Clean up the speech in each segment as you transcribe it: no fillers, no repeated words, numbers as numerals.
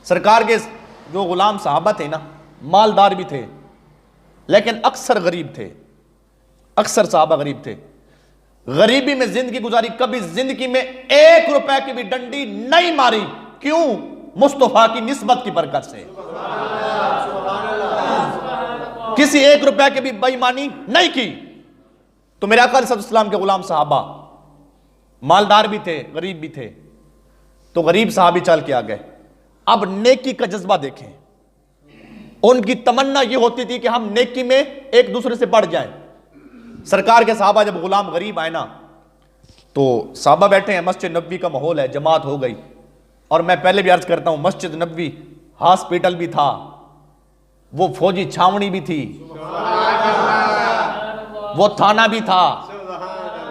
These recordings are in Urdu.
سرکار کے جو غلام صحابہ تھے نا، مالدار بھی تھے لیکن اکثر غریب تھے، اکثر صحابہ غریب تھے، غریبی میں زندگی گزاری، کبھی زندگی میں 1 روپے کی بھی ڈنڈی نہیں ماری۔ کیوں؟ مصطفیٰ کی نسبت کی برکت سے، کسی 1 روپے کی بھی بے ایمانی نہیں کی۔ تو میرے آقا علیہ السلام کے غلام صحابہ مالدار بھی تھے، غریب بھی تھے، تو غریب صحابی چل کے آ گئے۔ اب نیکی کا جذبہ دیکھیں، ان کی تمنا یہ ہوتی تھی کہ ہم نیکی میں ایک دوسرے سے بڑھ جائیں۔ سرکار کے صحابہ جب غلام غریب آئے نا، تو صحابہ بیٹھے ہیں، مسجد نبوی کا ماحول ہے، جماعت ہو گئی، اور میں پہلے بھی عرض کرتا ہوں، مسجد نبوی ہاسپٹل بھی تھا، وہ فوجی چھاونی بھی تھی، وہ تھانہ بھی تھا،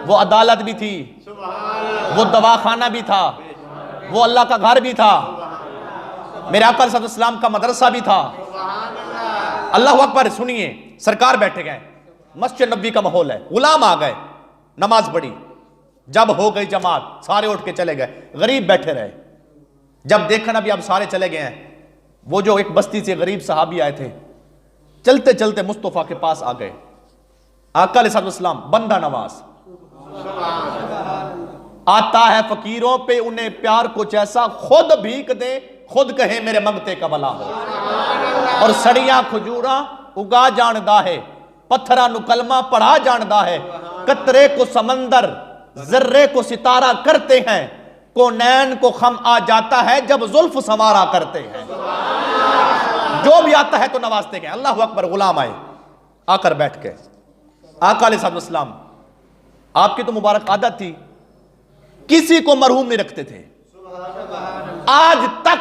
وہ عدالت بھی تھی، وہ دواخانہ بھی تھا، وہ اللہ کا گھر بھی تھا، میرے آقا علیہ السلام کا مدرسہ بھی تھا۔ اللہ اکبر۔ سنیے، سرکار بیٹھے گئے، مسجد نبوی کا ماحول ہے، غلام آ گئے، نماز پڑھی، جب ہو گئی جماعت سارے اٹھ کے چلے گئے، غریب بیٹھے رہے۔ جب دیکھا نا بھی اب سارے چلے گئے ہیں، وہ جو ایک بستی سے غریب صحابی آئے تھے، چلتے چلتے مصطفیٰ کے پاس آ گئے۔ آقا علیہ السلام بندہ نواز، آتا ہے فقیروں پہ انہیں پیار کچھ ایسا، خود بھیک دے خود کہے میرے منگتے کا بلا ہو، اور سڑیاں کھجوراں اگا جاندا ہے، پتھراں نو کلمہ پڑھا جاندا ہے، قطرے کو سمندر ذرے کو ستارہ کرتے ہیں، کونین کو خم آ جاتا ہے جب زلف سنوارا کرتے ہیں۔ جو بھی آتا ہے تو نوازتے گئے۔ اللہ اکبر۔ غلام آئے، آ کر بیٹھ کے، آقا علیہ السلام آپ کی تو مبارک عادت تھی، کسی کو مرحوم نہیں رکھتے تھے۔ آج تک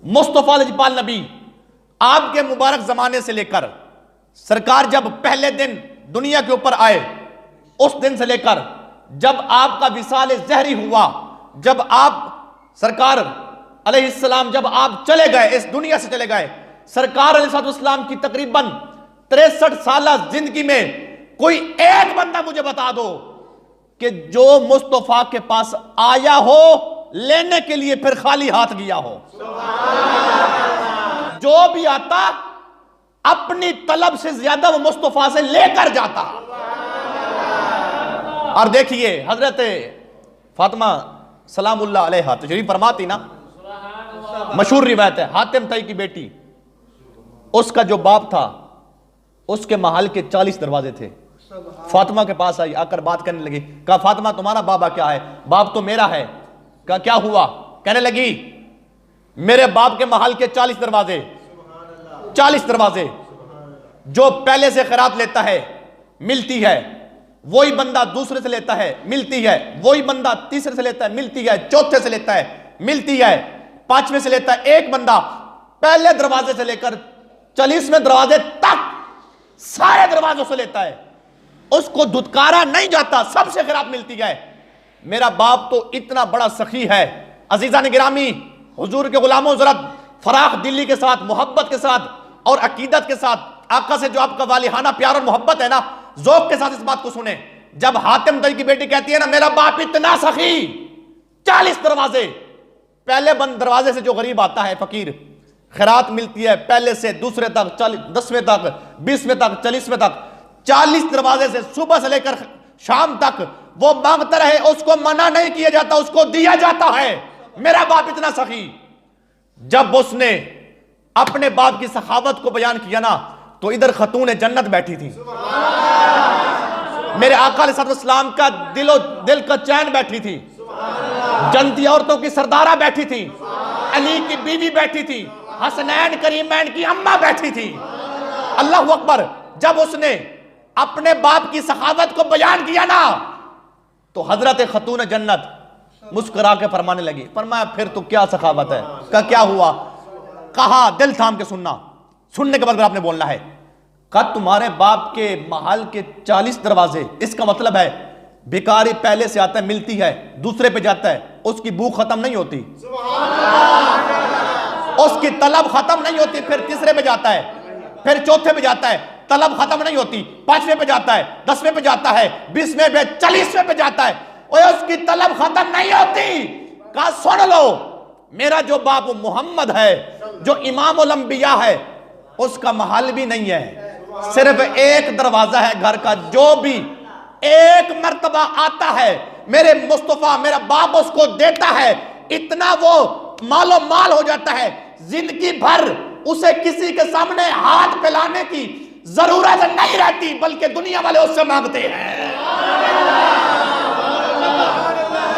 مصطفیٰ لجپال نبی آپ کے مبارک زمانے سے لے کر سرکار جب پہلے دن دنیا کے اوپر آئے، اس دن سے لے کر جب آپ کا وصال زہری ہوا، جب آپ سرکار علیہ السلام جب آپ چلے گئے، اس دنیا سے چلے گئے، سرکار علیہ السلام کی تقریباً 63 سالہ زندگی میں کوئی ایک بندہ مجھے بتا دو کہ جو مصطفیٰ کے پاس آیا ہو لینے کے لیے پھر خالی ہاتھ گیا ہو۔ جو بھی آتا اپنی طلب سے زیادہ وہ مصطفیٰ سے لے کر جاتا۔ اور دیکھیے حضرت فاطمہ سلام اللہ علیہا تشریف فرماتی نا، مشہور روایت ہے، حاتم طئی کی بیٹی، اس کا جو باپ تھا، اس کے محل کے 40 دروازے تھے۔ فاطمہ کے پاس آئی، آ کر بات کرنے لگی، کہا فاطمہ تمہارا بابا کیا ہے؟ باپ تو میرا ہے۔ کہا کیا ہوا؟ کہنے لگی میرے باپ کے محل کے 40 دروازے، 40 دروازے، جو پہلے سے خیرات لیتا ہے ملتی ہے، وہی بندہ دوسرے سے لیتا ہے ملتی ہے، وہی بندہ تیسرے سے لیتا ہے ملتی ہے، چوتھے سے لیتا ہے ملتی ہے، 5ویں سے لیتا ہے۔ ایک بندہ پہلے دروازے سے لے کر 40ویں دروازے تک سارے دروازوں سے لیتا ہے، اس کو دھتکارا نہیں جاتا، سب سے خیرات ملتی ہے۔ میرا باپ تو اتنا بڑا سخی ہے۔ عزیزان گرامی، حضور کے غلاموں، ذرا فراخ دلی کے ساتھ، محبت کے ساتھ اور عقیدت کے ساتھ آقا سے جو آپ کا والہانہ پیار اور محبت ہے نا، ذوق کے ساتھ اس بات کو سنیں۔ جب حاتم طئی کی بیٹی کہتی ہے نا میرا باپ اتنا سخی، 40 دروازے، پہلے بند دروازے سے جو غریب آتا ہے فقیر، خیرات ملتی ہے پہلے سے دوسرے تک، 10ویں تک، 20ویں تک، 40ویں تک، 40 دروازے سے صبح سے لے کر شام تک وہ مانگتا رہے، اس کو منع نہیں کیا جاتا، اس کو دیا جاتا ہے۔ میرا باپ اتنا سخی۔ جب اس نے اپنے باپ کی سخاوت کو بیان کیا نا، تو ادھر خاتون جنت بیٹھی تھی، میرے آقا علیہ السلام کا دل کا چین بیٹھی تھی، جنتی عورتوں کی سردارہ بیٹھی تھی، علی کی بیوی بیٹھی تھی، حسنین کریمین کی اماں بیٹھی تھی۔ اللہ اکبر۔ جب اس نے اپنے باپ کی سخاوت کو بیان کیا نا، تو حضرت خاتون جنت مسکرا کے فرمانے لگی، فرمایا پھر تو کیا سخاوت ہے؟ کہا کیا ہوا؟ کہا دل تھام کے سننا، سننے کے بعد آپ نے بولنا ہے۔ کہا تمہارے باپ کے محل کے 40 دروازے، اس کا مطلب ہے بھکاری پہلے سے آتا ہے ملتی ہے، دوسرے پہ جاتا ہے، اس کی بھوک ختم نہیں ہوتی، اس کی طلب ختم نہیں ہوتی، پھر تیسرے پہ جاتا ہے، پھر چوتھے پہ جاتا ہے، طلب ختم نہیں ہوتی، 5ویں پہ جاتا ہے، 10ویں پہ جاتا ہے، 20ویں پہ، 40ویں پہ جاتا ہے، اور اس کی طلب ختم نہیں ہوتی۔ کہا سن لو میرا جو باپ محمد ہے جو امام الانبیاء ہے اس کا محل بھی نہیں ہے، صرف ایک دروازہ ہے گھر کا، جو بھی ایک مرتبہ آتا ہے میرے مصطفیٰ میرا باپ اس کو دیتا ہے، اتنا وہ مال و مال ہو جاتا ہے، زندگی بھر اسے کسی کے سامنے ہاتھ پھیلانے کی ضرورت نہیں رہتی، بلکہ دنیا والے اس سے مانگتے ہیں۔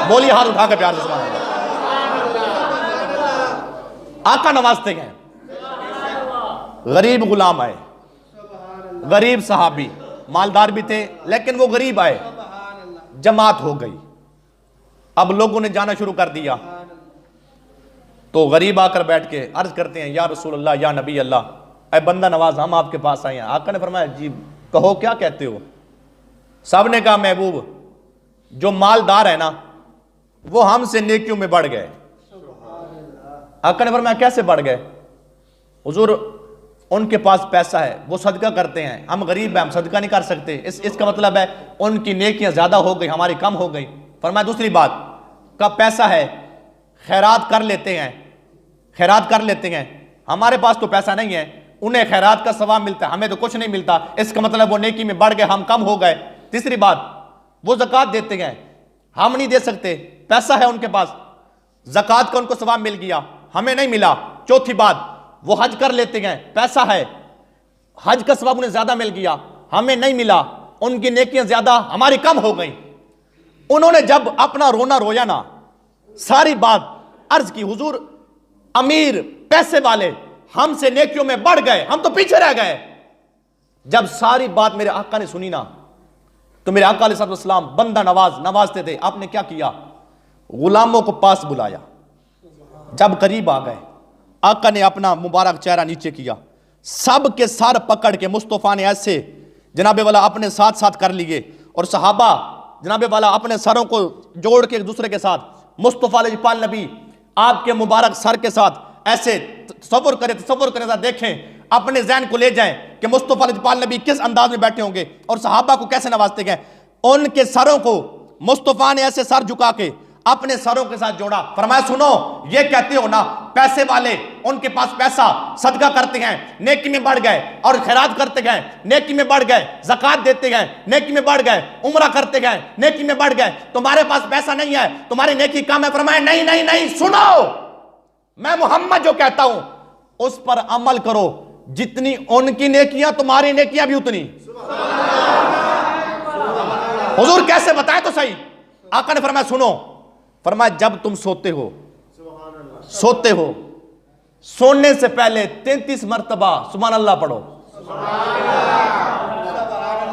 بولیے ہاتھ اٹھا کے پیار سے سبحان اللہ۔ آقا نوازتے گئے، غریب غلام آئے، غریب صحابی، مالدار بھی تھے لیکن وہ غریب آئے، جماعت ہو گئی، اب لوگوں نے جانا شروع کر دیا، تو غریب آ کر بیٹھ کے عرض کرتے ہیں یا رسول اللہ یا نبی اللہ، اے بندہ نواز ہم آپ کے پاس آئے ہیں۔ آقا نے فرمایا جی کہو کیا کہتے ہو؟ سب نے کہا محبوب جو مالدار ہے نا وہ ہم سے نیکیوں میں بڑھ گئے۔ آقا نے فرمایا کیسے بڑھ گئے؟ حضور ان کے پاس پیسہ ہے وہ صدقہ کرتے ہیں، ہم غریب ہیں ہم صدقہ نہیں کر سکتے، اس کا مطلب ہے ان کی نیکیاں زیادہ ہو گئی ہماری کم ہو گئی۔ فرمایا دوسری بات کا پیسہ ہے خیرات کر لیتے ہیں، خیرات کر لیتے ہیں، ہمارے پاس تو پیسہ نہیں ہے، انہیں خیرات کا ثواب ملتا ہے ہمیں تو کچھ نہیں ملتا، اس کا مطلب وہ نیکی میں بڑھ گئے ہم کم ہو گئے۔ تیسری بات وہ زکوٰۃ دیتے ہیں، ہم نہیں دے سکتے، پیسہ ہے ان کے پاس، زکوٰۃ کا ان کو ثواب مل گیا ہمیں نہیں ملا۔ چوتھی بات وہ حج کر لیتے ہیں، پیسہ ہے، حج کا ثواب انہیں زیادہ مل گیا ہمیں نہیں ملا، ان کی نیکیاں زیادہ ہماری کم ہو گئیں۔ انہوں نے جب اپنا رونا رویا نا، ساری بات عرض کی حضور امیر پیسے والے ہم سے نیکیوں میں بڑھ گئے ہم تو پیچھے رہ گئے۔ جب ساری بات میرے آقا نے سنی نا تو میرے آقا علیہ السلام بندہ نوازتے تھے، آپ نے کیا کیا؟ غلاموں کو پاس بلایا، جب قریب آ گئے آقا نے اپنا مبارک چہرہ نیچے کیا، سب کے سر پکڑ کے مصطفیٰ نے ایسے جناب والا اپنے ساتھ ساتھ کر لیے، اور صحابہ جناب والا اپنے سروں کو جوڑ کے ایک دوسرے کے ساتھ مصطفیٰ علیہ پال نبی آپ کے مبارک سر کے ساتھ ایسے تصور کریں ذرا دیکھیں، اپنے ذہن کو لے جائیں کہ مصطفیٰ علیہ پال نبی کس انداز میں بیٹھے ہوں گے اور صحابہ کو کیسے نوازتے گئے۔ ان کے سروں کو مصطفیٰ نے ایسے سر جھکا کے اپنے سروں کے ساتھ جوڑا، فرمایا سنو یہ کہتے ہو نا پیسے والے ان کے پاس پیسہ صدقہ کرتے ہیں نیکی میں بڑھ گئے، اور خیرات کرتے گئے نیکی میں بڑھ گئے، زکوٰۃ دیتے گئے نیکی میں بڑھ گئے، عمرہ کرتے گئے نیکی میں بڑھ گئے، تمہارے پاس پیسہ نہیں ہے تمہاری نیکی کم ہے۔ فرمایا نہیں سنو، میں محمد جو کہتا ہوں اس پر عمل کرو، جتنی ان کی نیکیاں تمہاری نیکیاں بھی اتنی۔ حضور کیسے بتائے تو صحیح؟ آقا نے فرمایا سنو، فرمایا جب تم سوتے ہو سونے سے پہلے 33 مرتبہ سبحان اللہ پڑھو،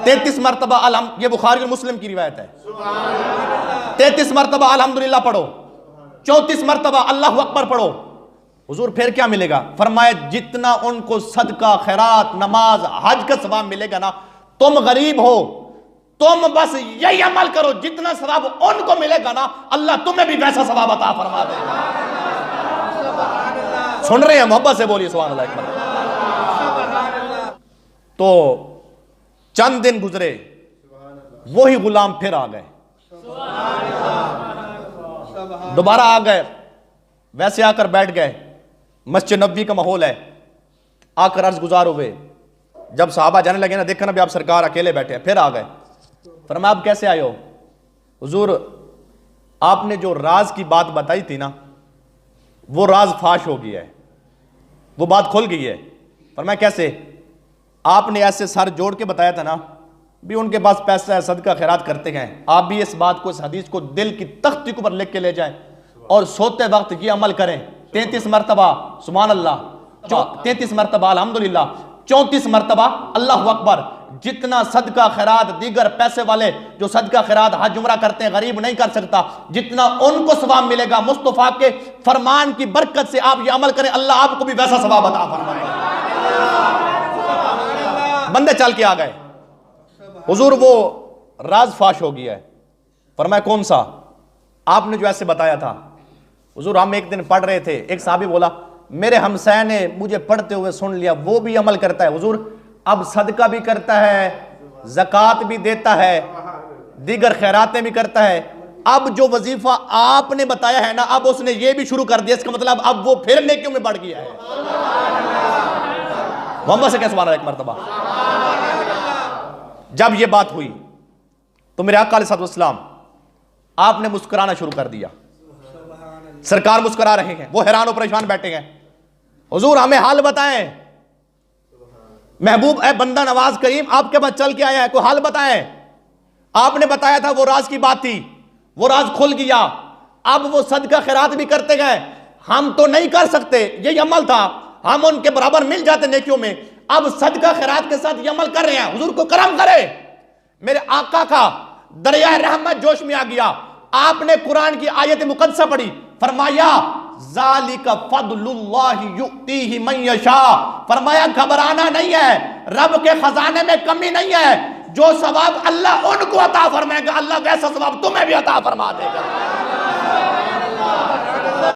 33 مرتبہ یہ بخاری اور مسلم کی روایت ہے، 33 مرتبہ الحمدللہ پڑھو، 34 مرتبہ اللہ اکبر پڑھو۔ حضور پھر کیا ملے گا؟ فرمایا جتنا ان کو صدقہ خیرات نماز حج کا ثواب ملے گا نا، تم غریب ہو تم بس یہی عمل کرو، جتنا ثواب ان کو ملے گا نا اللہ تمہیں بھی ویسا ثواب عطا فرما دے گا۔ سن رہے ہیں؟ محبت سے بولیے سبحان اللہ اکبر۔ تو چند دن گزرے وہی غلام پھر آ گئے، دوبارہ آ گئے، ویسے آ کر بیٹھ گئے، مسجد نبوی کا ماحول ہے، آ کر عرض گزار ہوئے، جب صحابہ جانے لگے نا دیکھا نا بھی آپ سرکار اکیلے بیٹھے ہیں، پھر آ گئے، فرمایا آپ کیسے آئے ہو؟ حضور آپ نے جو راز کی بات بتائی تھی نا وہ راز فاش ہو گیا ہے، وہ بات کھل گئی ہے۔ فرمایا کیسے؟ آپ نے ایسے سر جوڑ کے بتایا تھا نا بھی ان کے پاس پیسہ ہے صدقہ خیرات کرتے ہیں، آپ بھی اس بات کو اس حدیث کو دل کی تختی کے اوپر لکھ کے لے جائیں اور سوتے وقت یہ عمل کریں، 33 مرتبہ سبحان اللہ، 33 مرتبہ الحمدللہ، 34 مرتبہ اللہ اکبر۔ جتنا صدقہ خیرات دیگر پیسے والے جو صدقہ خیرات حج عمرہ کرتے ہیں غریب نہیں کر سکتا، جتنا ان کو ثواب ملے گا مصطفیٰ کے فرمان کی برکت سے آپ یہ عمل کریں، اللہ آپ کو بھی ویسا ثواب عطا فرمائے گا۔ بندے چل کے آ گئے، حضور وہ راز فاش ہو گیا ہے۔ فرمایا کون سا؟ آپ نے جو ایسے بتایا تھا۔ حضور ہم ایک دن پڑھ رہے تھے، ایک صحابی بولا میرے ہمسائے نے مجھے پڑھتے ہوئے سن لیا، وہ بھی عمل کرتا ہے حضور، اب صدقہ بھی کرتا ہے، زکوٰۃ بھی دیتا ہے، دیگر خیراتیں بھی کرتا ہے، اب جو وظیفہ آپ نے بتایا ہے نا، اب اس نے یہ بھی شروع کر دیا، اس کا مطلب اب وہ پھر نیکیوں میں بڑھ گیا ہے۔ محمد سے کیا سبحان اللہ ایک مرتبہ؟ جب یہ بات ہوئی تو میرے آقا علیہ السلام آپ نے مسکرانا شروع کر دیا۔ سرکار مسکرا رہے ہیں، وہ حیران و پریشان بیٹھے ہیں۔ حضور ہمیں حال بتائیں، محبوب اے بندہ نواز کریم آپ کے پاس چل کے آیا ہے، کوئی حال بتائیں۔ آپ نے بتایا تھا وہ راز کی بات تھی، وہ راز کھل گیا، اب وہ صدقہ خیرات بھی کرتے گئے، ہم تو نہیں کر سکتے، یہی عمل تھا، ہم ان کے برابر مل جاتے نیکیوں میں، اب صدقہ خیرات کے ساتھ یہ عمل کر رہے ہیں، حضور کو کرم کرے۔ میرے آقا کا دریائے رحمت جوش میں آ گیا، آپ نے قرآن کی آیت مقدسہ پڑھی، فرمایا ذالک فضل اللہ یؤتیہ من یشاء، فرمایا گھبرانا نہیں ہے، رب کے خزانے میں کمی نہیں ہے، جو ثواب اللہ ان کو عطا فرمائے گا اللہ ویسا ثواب تمہیں بھی عطا فرما دے گا۔